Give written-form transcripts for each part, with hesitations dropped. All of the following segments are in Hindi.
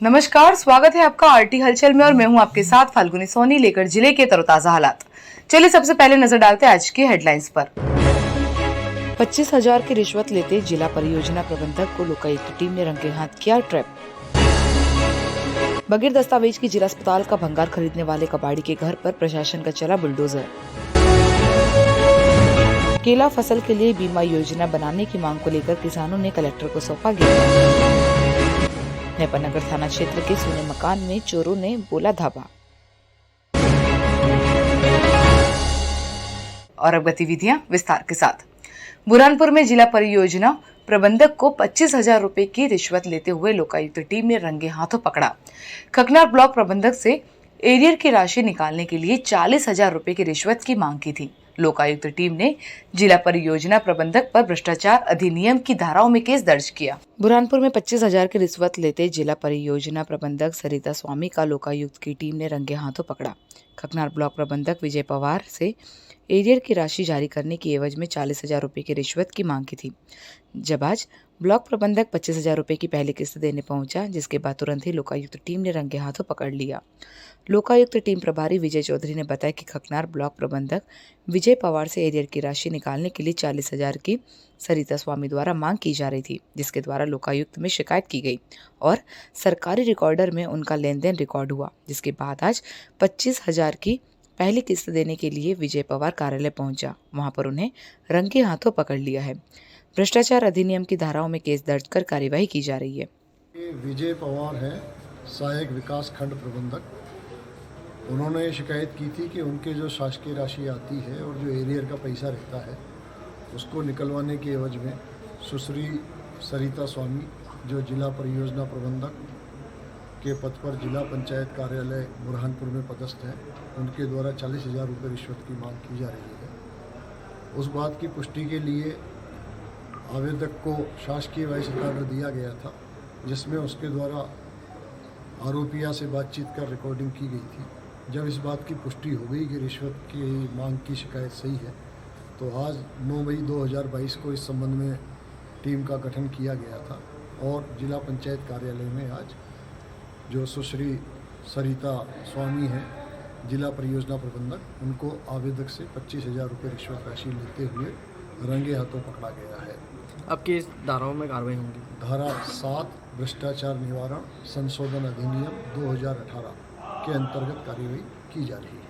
नमस्कार, स्वागत है आपका आरटी हलचल में और मैं हूं आपके साथ फाल्गुनी सोनी लेकर जिले के तरोताजा हालात। चलिए सबसे पहले नजर डालते हैं आज की हेडलाइंस पर। 25,000 की रिश्वत लेते जिला परियोजना प्रबंधक को लोकायुक्त टीम ने रंगे हाथ किया ट्रैप। बगैर दस्तावेज की जिला अस्पताल का भंगार खरीदने वाले कबाड़ी के घर पर प्रशासन का चला बुलडोजर। केला फसल के लिए बीमा योजना बनाने की मांग को लेकर किसानों ने कलेक्टर को सौंपा ज्ञापन। नेपानगर थाना क्षेत्र के सोने मकान में चोरों ने बोला धावा। और अब गतिविधियां विस्तार के साथ। बुरहानपुर में जिला परियोजना प्रबंधक को 25,000 रुपए की रिश्वत लेते हुए लोकायुक्त टीम ने रंगे हाथों पकड़ा। खकनार ब्लॉक प्रबंधक से एरियर की राशि निकालने के लिए 40,000 रुपए की रिश्वत की मांग की थी। लोकायुक्त टीम ने जिला परियोजना प्रबंधक पर भ्रष्टाचार अधिनियम की धाराओं में केस दर्ज किया। बुरहानपुर में 25,000 की रिश्वत लेते जिला परियोजना प्रबंधक सरिता स्वामी का लोकायुक्त की टीम ने रंगे हाथों पकड़ा। खकनार ब्लॉक प्रबंधक विजय पवार से एरियर की राशि जारी करने की एवज में 40,000 रुपए की रिश्वत की मांग की थी। जब आज ब्लॉक प्रबंधक 25,000 रुपए की पहली किस्त देने पहुंचा, जिसके बाद तुरंत ही लोकायुक्त टीम ने रंगे हाथों पकड़ लिया। लोकायुक्त टीम प्रभारी विजय चौधरी ने बताया कि खकनार ब्लॉक प्रबंधक विजय पवार से एरियर की राशि निकालने के लिए 40,000 की सरिता स्वामी द्वारा मांग की जा रही थी, जिसके द्वारा लोकायुक्त में शिकायत की गई और सरकारी रिकॉर्डर में उनका लेन देन रिकॉर्ड हुआ। जिसके बाद आज 25,000 की पहली किस्त देने के लिए विजय पवार कार्यालय पहुंचा। वहां पर उन्हें रंगे हाथों पकड़ लिया है। भ्रष्टाचार अधिनियम की धाराओं में केस दर्ज कर कार्यवाही की जा रही है। विजय पवार है, सहायक विकास खंड प्रबंधक। उन्होंने शिकायत की थी कि उनके जो शासकीय राशि आती है और जो एरियर का पैसा रहता है उसको निकलवाने के एवज में सुश्री सरिता स्वामी, जो जिला परियोजना प्रबंधक के पद पर जिला पंचायत कार्यालय बुरहानपुर में पदस्थ है, उनके द्वारा 40,000 रुपये रिश्वत की मांग की जा रही है। उस बात की पुष्टि के लिए आवेदक को शासकीय वॉइस रिकॉर्डर दिया गया था, जिसमें उसके द्वारा आरोपिया से बातचीत कर रिकॉर्डिंग की गई थी। जब इस बात की पुष्टि हो गई कि रिश्वत की मांग की शिकायत सही है, तो आज 9 मई 2022 को इस संबंध में टीम का गठन किया गया था और जिला पंचायत कार्यालय में आज जो सुश्री सरिता स्वामी हैं, जिला परियोजना प्रबंधक, उनको आवेदक से 25,000 रुपये रिश्वत राशि लेते हुए रंगे हाथों पकड़ा गया है। अब किस धाराओं में कार्रवाई होगी? धारा 7 भ्रष्टाचार निवारण संशोधन अधिनियम 2018 के अंतर्गत कार्यवाही की जा रही है।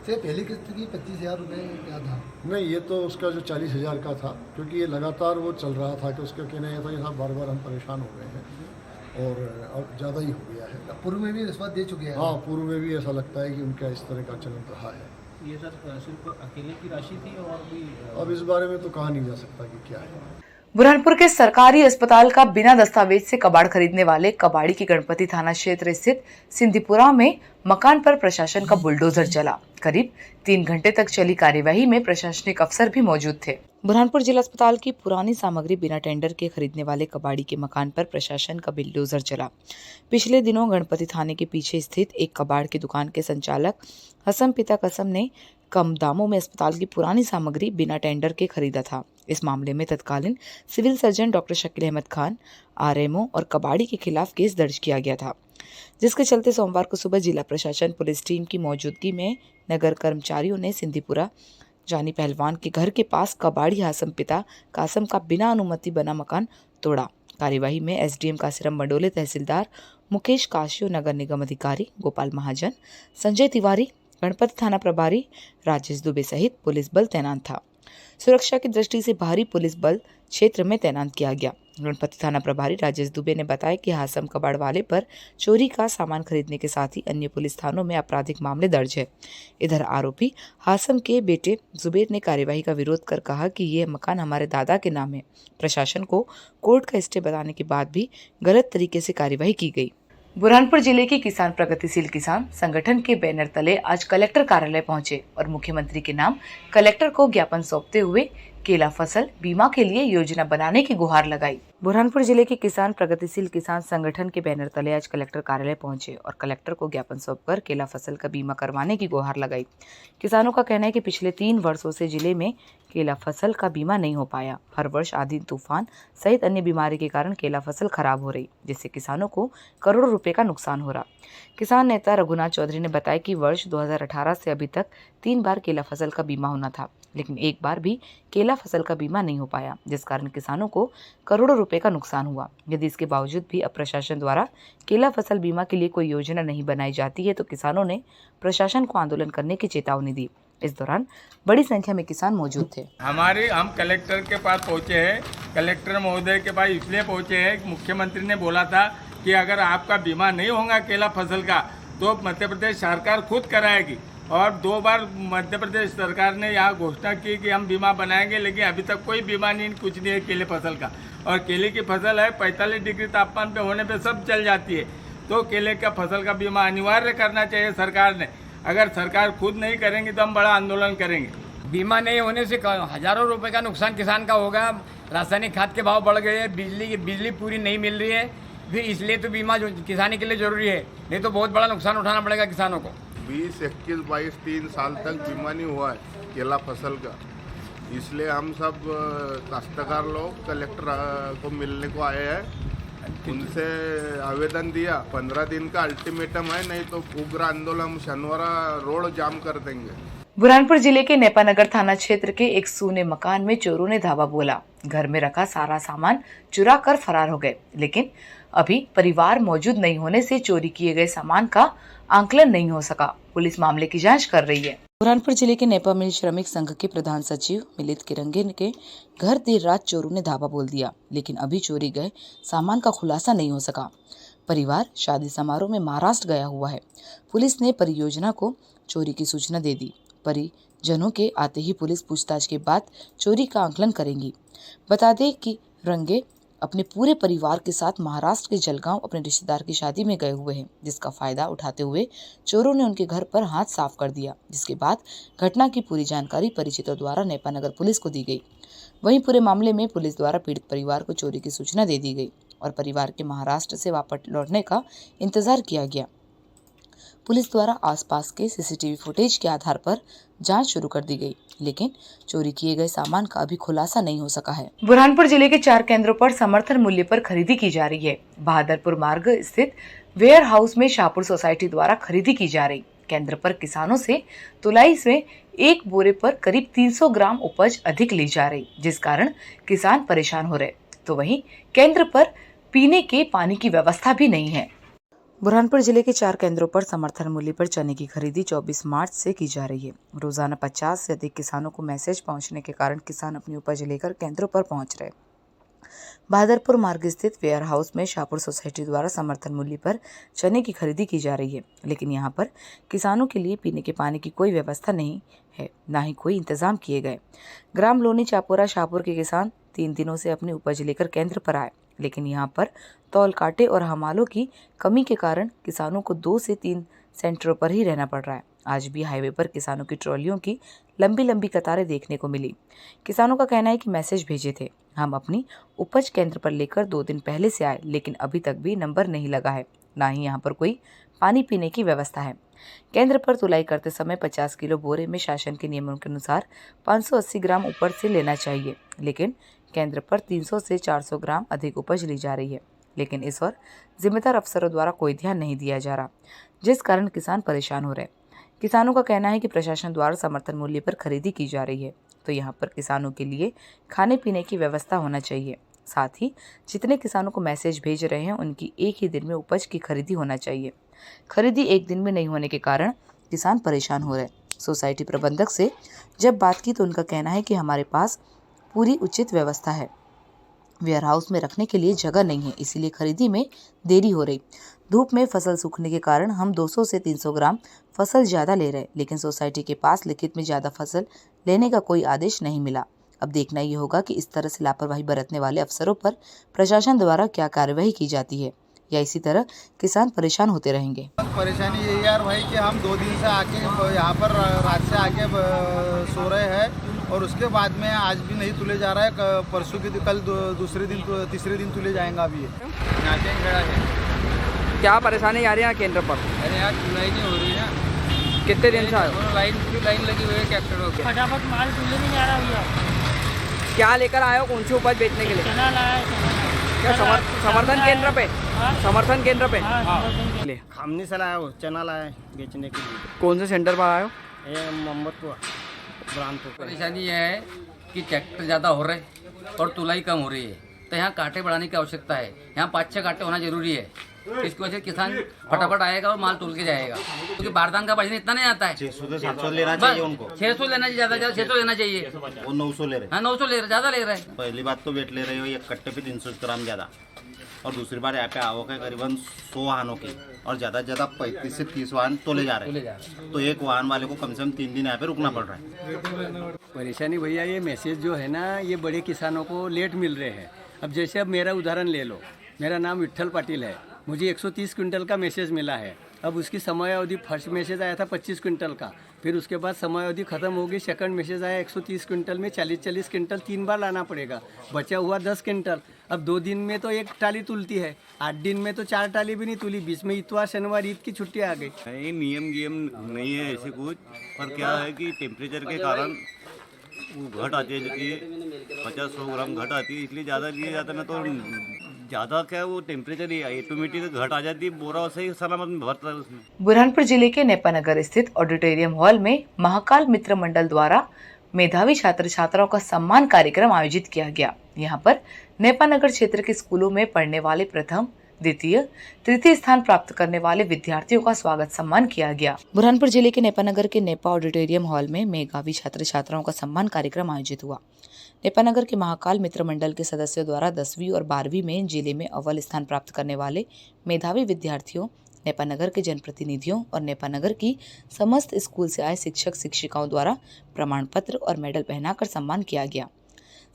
से पहली किस्त की 25,000 रुपये क्या था? नहीं, ये तो उसका जो 40,000 का था, क्योंकि ये लगातार वो चल रहा था कि उसका कहना यह था कि साहब बार हम परेशान हो गए हैं और अब ज़्यादा ही हो गया है। पूर्व में भी रिश्वत दे चुके हैं? हाँ, पूर्व में भी ऐसा लगता है कि उनका इस तरह का चलन रहा है। ये सर सिर्फ अकेले की राशि थी और भी? अब इस बारे में तो कहा नहीं जा सकता कि क्या है। बुरहानपुर के सरकारी अस्पताल का बिना दस्तावेज से कबाड़ खरीदने वाले कबाड़ी की गणपति थाना क्षेत्र स्थित सिंधीपुरा में मकान पर प्रशासन का बुलडोजर चला। करीब 3 घंटे तक चली कार्यवाही में प्रशासनिक अफसर भी मौजूद थे। बुरहानपुर जिला अस्पताल की पुरानी सामग्री बिना टेंडर के खरीदने वाले कबाड़ी के मकान पर प्रशासन का बुलडोजर चला। पिछले दिनों गणपति थाने के पीछे स्थित एक कबाड़ की दुकान के संचालक हसन पिता कसम ने कम दामों में अस्पताल की पुरानी सामग्री बिना टेंडर के खरीदा था। इस मामले में तत्कालीन civil surgeon doctor Shakeel Ahmed Khan, RMO और कबाड़ी के खिलाफ केस दर्ज किया गया था, जिसके चलते सोमवार को सुबह जिला प्रशासन पुलिस टीम की मौजूदगी में नगर कर्मचारियों ने सिंधीपुरा जानी पहलवान के घर के पास कबाड़ी हासम पिता कासम का बिना अनुमति बना मकान तोड़ा। कार्यवाही में एसडीएम काशीराम मंडोले, तहसीलदार मुकेश काशियो, नगर निगम अधिकारी गोपाल महाजन, संजय तिवारी, गणपति थाना प्रभारी राजेश दुबे सहित पुलिस बल तैनात था। सुरक्षा की दृष्टि से भारी पुलिस बल क्षेत्र में तैनात किया गया। गणपति थाना प्रभारी राजेश दुबे ने बताया कि हासम कबाड़ वाले पर चोरी का सामान खरीदने के साथ ही अन्य पुलिस थानों में आपराधिक मामले दर्ज है। इधर आरोपी हासम के बेटे जुबेर ने कार्यवाही का विरोध कर कहा कि यह मकान हमारे दादा के नाम है। प्रशासन को कोर्ट का स्टे बताने के बाद भी गलत तरीके से कार्यवाही की गई। बुरहानपुर जिले के किसान प्रगतिशील किसान संगठन के बैनर तले आज कलेक्टर कार्यालय पहुंचे और मुख्यमंत्री के नाम कलेक्टर को ज्ञापन सौंपते हुए केला फसल बीमा के लिए योजना बनाने की गुहार लगाई। बुरहानपुर जिले के किसान प्रगतिशील किसान संगठन के बैनर तले आज कलेक्टर कार्यालय पहुंचे और कलेक्टर को ज्ञापन सौंपकर केला फसल का बीमा करवाने की गुहार लगाई। किसानों का कहना है कि पिछले 3 वर्षों से जिले में केला फसल का बीमा नहीं हो पाया। हर वर्ष आंधी तूफान सहित अन्य बीमारी के कारण केला फसल खराब हो रही, जिससे किसानों को करोड़ों रुपए का नुकसान हो रहा। किसान नेता रघुनाथ चौधरी ने बताया कि वर्ष 2018 से अभी तक 3 बार केला फसल का बीमा होना था, लेकिन एक बार भी केला फसल का बीमा नहीं हो पाया, जिस कारण किसानों को करोड़ों रुपए का नुकसान हुआ। यदि इसके बावजूद भी अब प्रशासन द्वारा केला फसल बीमा के लिए कोई योजना नहीं बनाई जाती है तो किसानों ने प्रशासन को आंदोलन करने की चेतावनी दी। इस दौरान बड़ी संख्या में किसान मौजूद थे। हम कलेक्टर के पास पहुंचे हैं। कलेक्टर महोदय के पास इसलिए पहुंचे हैं, मुख्यमंत्री ने बोला था कि अगर आपका बीमा नहीं होगा केला फसल का तो मध्य प्रदेश सरकार खुद कराएगी। और 2 बार मध्य प्रदेश सरकार ने यहाँ घोषणा की कि हम बीमा बनाएंगे, लेकिन अभी तक कोई बीमा नहीं, कुछ नहीं है केले फसल का। और केले की फसल है 45 डिग्री तापमान पे होने पे सब चल जाती है, तो केले का फसल का बीमा अनिवार्य करना चाहिए सरकार ने। अगर सरकार खुद नहीं करेंगी तो हम बड़ा आंदोलन करेंगे। बीमा नहीं होने से हजारों रुपए का नुकसान किसान का होगा। रासायनिक खाद के भाव बढ़ गए हैं, बिजली पूरी नहीं मिल रही है, फिर इसलिए तो बीमा जो किसानी के लिए जरूरी है, नहीं तो बहुत बड़ा नुकसान उठाना पड़ेगा किसानों को। 20, 21, 22, 3 साल तक बीमा नहीं हुआ है केला फसल का, इसलिए हम सब काश्तकार लोग कलेक्टर को मिलने को आए हैं। उनसे आवेदन दिया, 15 दिन का अल्टीमेटम है, नहीं तो उग्र आंदोलन शनिवारा रोड जाम कर देंगे। बुरहानपुर जिले के नेपानगर थाना क्षेत्र के एक सूने मकान में चोरों ने धावा बोला। घर में रखा सारा सामान चुरा कर फरार हो गए, लेकिन अभी परिवार मौजूद नहीं होने से चोरी किए गए सामान का आंकलन नहीं हो सका। पुलिस मामले की जांच कर रही है। बुरहानपुर जिले के नेपा मिल श्रमिक संघ के प्रधान सचिव मिलित किरंगे के घर देर रात चोरों ने धावा बोल दिया, लेकिन अभी चोरी गए सामान का खुलासा नहीं हो सका। परिवार शादी समारोह में महाराष्ट्र गया हुआ है। पुलिस ने परियोजना को चोरी की सूचना दे दी। परिजनों के आते ही पुलिस पूछताछ के बाद चोरी का आंकलन करेंगी। बता दें कि रंगे अपने पूरे परिवार के साथ महाराष्ट्र के जलगांव अपने रिश्तेदार की शादी में गए हुए हैं, जिसका फायदा उठाते हुए चोरों ने उनके घर पर हाथ साफ कर दिया, जिसके बाद घटना की पूरी जानकारी परिचितों द्वारा नेपानगर पुलिस को दी गई। वहीं पूरे मामले में पुलिस द्वारा पीड़ित परिवार को चोरी की सूचना दे दी गई और परिवार के महाराष्ट्र से वापस लौटने का इंतजार किया गया। पुलिस द्वारा आसपास के सीसीटीवी फुटेज के आधार पर जांच शुरू कर दी गई, लेकिन चोरी किए गए सामान का अभी खुलासा नहीं हो सका है। बुरहानपुर जिले के 4 केंद्रों पर समर्थन मूल्य पर खरीदी की जा रही है। बहादुरपुर मार्ग स्थित वेयर हाउस में शाहपुर सोसाइटी द्वारा खरीदी की जा रही केंद्र पर किसानों से तुलाई में 1 बोरे पर करीब 300 ग्राम उपज अधिक ली जा रही, जिस कारण किसान परेशान हो रहे। तो वहीं केंद्र पर पीने के पानी की व्यवस्था भी नहीं है। बुरहानपुर जिले के 4 केंद्रों पर समर्थन मूल्य पर चने की खरीदी 24 मार्च से की जा रही है। रोजाना 50 से अधिक किसानों को मैसेज पहुंचने के कारण किसान अपनी उपज लेकर केंद्रों पर पहुंच रहे। बहादुरपुर मार्ग स्थित वेयर हाउस में शाहपुर सोसाइटी द्वारा समर्थन मूल्य पर चने की खरीदी की जा रही है, लेकिन यहां पर किसानों के लिए पीने के पानी की कोई व्यवस्था नहीं है, ना ही कोई इंतजाम किए गए। ग्राम लोनी चापोरा शाहपुर के किसान 3 दिनों से अपनी उपज लेकर केंद्र पर आए, लेकिन यहाँ पर तौल काटे और हमालों की कमी के कारण किसानों को 2 से 3 सेंटरों पर ही रहना पड़ रहा है। आज भी हाईवे पर किसानों की ट्रॉलियों की लंबी लंबी कतारें देखने को मिली। किसानों का कहना है कि मैसेज भेजे थे, हम अपनी उपज केंद्र पर लेकर 2 दिन पहले से आए, लेकिन अभी तक भी नंबर नहीं लगा है, ना ही यहाँ पर कोई पानी पीने की व्यवस्था है। केंद्र पर तुलाई करते समय 50 किलो बोरे में शासन के नियमों के अनुसार 580 ग्राम ऊपर से लेना चाहिए, लेकिन केंद्र पर 300 से 400 ग्राम अधिक उपज ली जा रही है, लेकिन इस और जिम्मेदार अफसरों द्वारा कोई ध्यान नहीं दिया जा रहा, जिस कारण किसान परेशान हो रहे। किसानों का कहना है कि प्रशासन द्वारा समर्थन मूल्य पर खरीदी की जा रही है, तो यहाँ पर किसानों के लिए खाने पीने की व्यवस्था होना चाहिए। साथ ही जितने किसानों को मैसेज भेज रहे हैं उनकी एक ही दिन में उपज की खरीदी होना चाहिए। खरीदी एक दिन में नहीं होने के कारण किसान परेशान हो रहे। सोसाइटी प्रबंधक से जब बात की तो उनका कहना है कि हमारे पास पूरी उचित व्यवस्था है, वेयर हाउस में रखने के लिए जगह नहीं है, इसीलिए खरीदी में देरी हो रही। धूप में फसल सूखने के कारण हम 200 से 300 ग्राम फसल ज़्यादा ले रहे, लेकिन सोसाइटी के पास लिखित में ज़्यादा फसल लेने का कोई आदेश नहीं मिला। अब देखना ये होगा कि इस तरह से लापरवाही बरतने वाले अफसरों पर प्रशासन द्वारा क्या कार्यवाही की जाती है, या इसी तरह किसान परेशान होते रहेंगे। परेशानी यही यार भाई कि हम 2 दिन से आके यहाँ पर रात से आके सो रहे हैं और उसके बाद में आज भी नहीं तुले जा रहा है, परसों के कल दूसरे दिन तीसरे दिन तुले जाएंगे अभी ये। क्या परेशानी आ रही है यहाँ केंद्र पर? अरे यार तुलाई नहीं हो रही है ना, कितने दिन से आए हो? पूरी लाइन लगी हुई है ट्रैक्टरों की। फटाफट माल तुले नहीं जा रहा भैया। क्या लेकर आए हो? कौन सी उपज बेचने के लिए? चना लाया है, क्या समर्थन केंद्र पे? समर्थन केंद्र पे हाँ। खामनी से लाया हो, चना लाया है बेचने के लिए। कौन से सेंटर पर आए हो? ये मोहम्मदपुर बुरहानपुर। परेशानी यह है कि ट्रैक्टर ज़्यादा हो रहे और तुलाई कम हो रही है, तो यहाँ कांटे बढ़ाने की आवश्यकता है। यहाँ 5-6 कांटे होना जरूरी है। इसकी वजह से किसान फटाफट आएगा और माल तुल के जाएगा, क्योंकि बारदान का वजन इतना नहीं आता है। 600 से 700 लेना चाहिए उनको। 600 लेना चाहिए, ज़्यादा 600 लेना चाहिए। वो 900 ले रहे हैं। हाँ 900 ले रहे, ज़्यादा ले रहे हैं। पहली बात तो वेट ले रहे हो एक कट्टे पे 300 ग्राम ज़्यादा, और दूसरी बार यहाँ पे आवक है करीबन 100 वाहनों की, और ज़्यादा से ज़्यादा 35 से 30 वाहन तोले जा रहे हैं। तो एक वाहन वाले को कम से कम 3 दिन यहाँ पे रुकना पड़ रहा है। परेशानी भैया ये मैसेज जो है ना, ये बड़े किसानों को लेट मिल रहे हैं। अब जैसे अब मेरा उदाहरण ले लो, मेरा नाम विट्ठल पाटिल है, मुझे 130 क्विंटल का मैसेज मिला है। अब उसकी समय अवधि फर्स्ट मैसेज आया था 25 क्विंटल का, फिर उसके बाद समय अवधि खत्म हो गई, सेकंड मैसेज आया 130 क्विंटल में 40-40 क्विंटल 3 बार लाना पड़ेगा, बचा हुआ 10 क्विंटल। अब 2 दिन में तो 1 टाली तुलती है, 8 दिन में तो 4 टाली भी नहीं तुली, बीच में इतवार शनिवार ईद की छुट्टी आ गई। नहीं नियम नहीं है ऐसे कुछ, पर क्या है कि टेम्परेचर के कारण वो घट आती है, 50-100 ग्राम घट आती है, इसलिए ज़्यादा लिए जाता है। ना तो ज़्यादा क्या वो टेम्परेचर ऑटोमेटिक घट आ जाती है, बोरा सही सलामत में भरता है उसमें। बुरहानपुर जिले के नेपानगर स्थित ऑडिटोरियम हॉल में महाकाल मित्र मंडल द्वारा मेधावी छात्र छात्राओं का सम्मान कार्यक्रम आयोजित किया गया। यहाँ पर नेपानगर क्षेत्र के स्कूलों में पढ़ने वाले प्रथम, द्वितीय, तृतीय स्थान प्राप्त करने वाले विद्यार्थियों का स्वागत सम्मान किया गया। बुरहानपुर जिले के नेपानगर के नेपा ऑडिटोरियम हॉल में मेधावी छात्र छात्राओं का सम्मान कार्यक्रम आयोजित हुआ। नेपानगर के महाकाल मित्र मंडल के सदस्यों द्वारा 10वीं और 12वीं में जिले में अव्वल स्थान प्राप्त करने वाले मेधावी विद्यार्थियों, नेपानगर के जनप्रतिनिधियों और नेपानगर की समस्त स्कूल से आए शिक्षक शिक्षिकाओं द्वारा प्रमाण पत्र और मेडल पहनाकर सम्मान किया गया।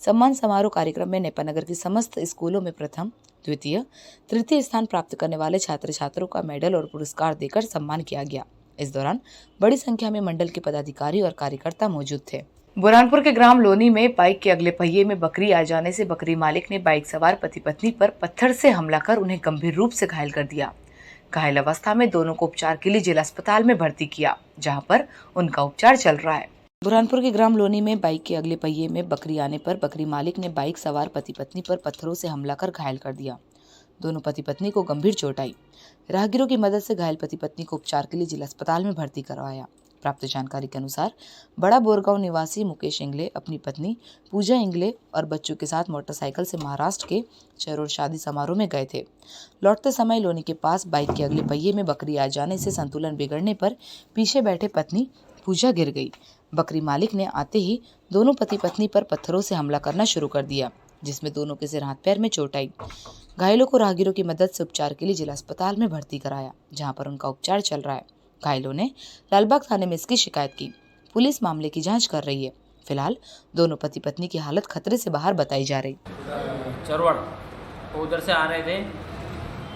सम्मान समारोह कार्यक्रम में नेपानगर की समस्त स्कूलों में प्रथम, द्वितीय, तृतीय स्थान प्राप्त करने वाले छात्र छात्रों का मेडल और पुरस्कार देकर सम्मान किया गया। इस दौरान बड़ी संख्या में मंडल के पदाधिकारी और कार्यकर्ता मौजूद थे। बुरहानपुर के ग्राम लोनी में बाइक के अगले पहिए में बकरी आ जाने से बकरी मालिक ने बाइक सवार पति पत्नी पर पत्थर से हमला कर उन्हें गंभीर रूप से घायल कर दिया। घायल अवस्था में दोनों को उपचार के लिए जिला अस्पताल में भर्ती किया, जहां पर उनका उपचार चल रहा है। बुरहानपुर के ग्राम लोनी में बाइक के अगले पहिए में बकरी आने पर बकरी मालिक ने बाइक सवार पति पत्नी पर पत्थरों से हमला कर घायल कर दिया। दोनों पति पत्नी को गंभीर चोट आई। राहगीरों की मदद से घायल पति पत्नी को उपचार के लिए जिला अस्पताल में भर्ती करवाया। प्राप्त जानकारी के अनुसार बड़ा बोरगांव निवासी मुकेश इंगले अपनी पत्नी पूजा इंगले और बच्चों के साथ मोटरसाइकिल से महाराष्ट्र के चरोर शादी समारोह में गए थे। लौटते समय लोनी के पास बाइक के अगले पहिए में बकरी आ जाने से संतुलन बिगड़ने पर पीछे बैठे पत्नी पूजा गिर गई। बकरी मालिक ने आते ही दोनों पति पत्नी पर पत्थरों से हमला करना शुरू कर दिया, जिसमें दोनों के सिर हाथ पैर में चोट आई। घायलों को राहगीरों की मदद से उपचार के लिए जिला अस्पताल में भर्ती कराया, जहां पर उनका उपचार चल रहा है। घायलों ने लालबाग थाने में इसकी शिकायत की। पुलिस मामले की जांच कर रही है। फिलहाल दोनों पति पत्नी की हालत खतरे से बाहर बताई जा रही। चरवाड़ वो उधर से आ रहे थे,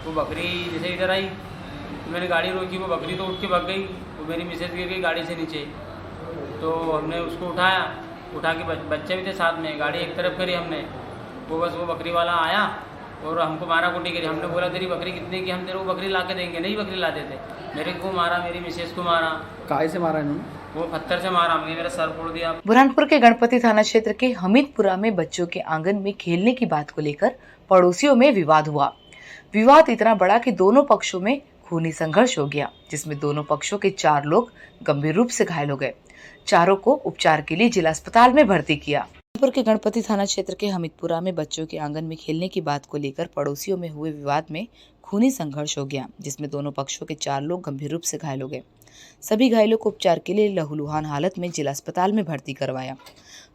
वो बकरी जैसे इधर आई तो मैंने गाड़ी रोकी, वो बकरी तो उठ के भाग गई, वो मेरी मिसेज गिर गई गाड़ी से नीचे। तो हमने उसको उठा के बच्चे भी थे साथ में, गाड़ी एक तरफ करी हमने, वो बस वो बकरी वाला आया और हमको मारा कुटी करी। हमने बोला तेरी बकरी कितने की, हम तेरे को बकरी ला के देंगे, नहीं बकरी ला देते। मेरे को मारा, मेरी मिसेज को मारा। काहे से मारा इन्होंने? वो पत्थर से मारा, मेरा सर फोड़ दिया। बुरहानपुर के गणपति थाना क्षेत्र के हमीदपुरा में बच्चों के आंगन में खेलने की बात को लेकर पड़ोसियों में विवाद हुआ। विवाद इतना बड़ा कि दोनों पक्षों में खूनी संघर्ष हो गया, जिसमें दोनों पक्षों के 4 लोग गंभीर रूप से घायल हो गए। चारों को उपचार के लिए जिला अस्पताल में भर्ती किया। बुरहानपुर के गणपति थाना क्षेत्र के हमीदपुरा में बच्चों के आंगन में खेलने की बात को लेकर पड़ोसियों में हुए विवाद में खूनी संघर्ष हो गया, जिसमें दोनों पक्षों के 4 लोग गंभीर रूप से घायल हो गए। सभी घायलों को उपचार के लिए लहूलुहान हालत में जिला अस्पताल में भर्ती करवाया।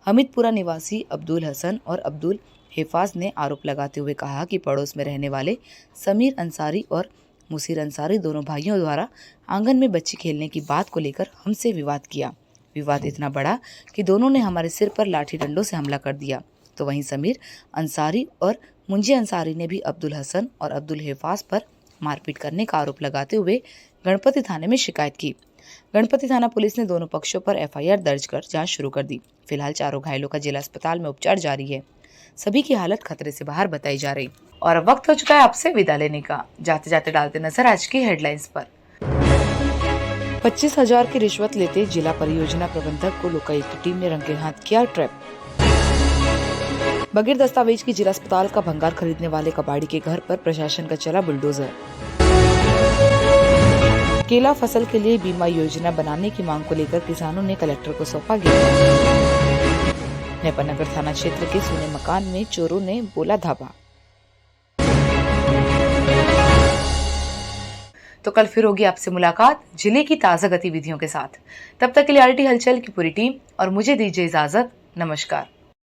हमीदपुरा निवासी अब्दुल हसन और अब्दुल हेफाज ने आरोप लगाते हुए कहा कि पड़ोस में रहने वाले समीर अंसारी और मुसीर अंसारी दोनों भाइयों द्वारा आंगन में बच्चे खेलने की बात को लेकर हमसे विवाद किया। विवाद इतना बड़ा कि दोनों ने हमारे सिर पर लाठी डंडों से हमला कर दिया। तो वहीं समीर अंसारी और मुंजी अंसारी ने भी अब्दुल हसन और अब्दुल हेफाज पर मारपीट करने का आरोप लगाते हुए गणपति थाने में शिकायत की। गणपति थाना पुलिस ने दोनों पक्षों पर एफआईआर दर्ज कर जांच शुरू कर दी। फिलहाल चारों घायलों का जिला अस्पताल में उपचार जारी है। सभी की हालत खतरे से बाहर बताई जा रही। और अब वक्त हो चुका है आपसे विदा लेने का। जाते जाते डालते नजर आज की हेडलाइंस पर। 25,000 की रिश्वत लेते जिला परियोजना प्रबंधक को लोकायुक्त टीम ने रंगे हाथ किया ट्रैप। बगैर दस्तावेज की जिला अस्पताल का भंगार खरीदने वाले कबाड़ी के घर पर प्रशासन का चला बुलडोजर। केला फसल के लिए बीमा योजना बनाने की मांग को लेकर किसानों ने कलेक्टर को सौंपा ज्ञापन। नेपानगर थाना क्षेत्र के सुने मकान में चोरों ने बोला धावा। तो कल फिर होगी आपसे मुलाकात जिले की ताजा गतिविधियों के साथ। तब तक के लिए आरटी हलचल की पूरी टीम और मुझे दीजिए इजाजत। नमस्कार।